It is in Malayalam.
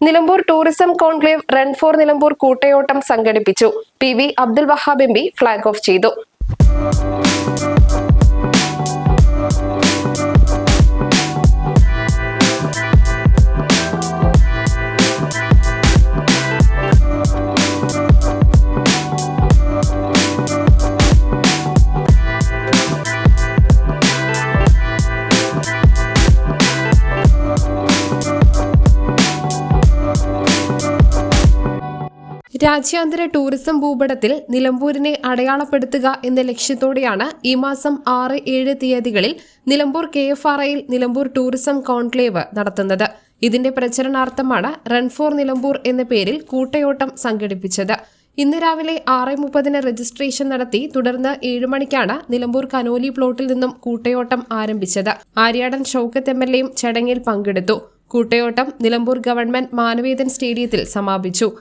Nilambur tourism conclave run for Nilambur കൂട്ടയോട്ടം സംഘടിപ്പിച്ചു. PV Abdul Wahab MP flag off ചെയ്തു. രാജ്യാന്തര ടൂറിസം ഭൂപടത്തിൽ നിലമ്പൂരിനെ അടയാളപ്പെടുത്തുക എന്ന ലക്ഷ്യത്തോടെയാണ് ഈ മാസം 6-7 തീയതികളിൽ നിലമ്പൂർ KFRAയിൽ നിലമ്പൂർ ടൂറിസം കോൺക്ലേവ് നടത്തുന്നത്. ഇതിന്റെ പ്രചരണാർത്ഥമാണ് റൺ ഫോർ നിലമ്പൂർ എന്ന പേരിൽ കൂട്ടയോട്ടം സംഘടിപ്പിച്ചത്. ഇന്ന് രാവിലെ 6:30 രജിസ്ട്രേഷൻ നടത്തി തുടർന്ന് 7 മണിക്കാണ് നിലമ്പൂർ കനോലി പ്ലോട്ടിൽ നിന്നും കൂട്ടയോട്ടം ആരംഭിച്ചത്. ആര്യാടൻ ഷൗക്കത്ത് MLA ചടങ്ങിൽ പങ്കെടുത്തു. കൂട്ടയോട്ടം നിലമ്പൂർ ഗവൺമെന്റ് മാനവേദൻ സ്റ്റേഡിയത്തിൽ സമാപിച്ചു.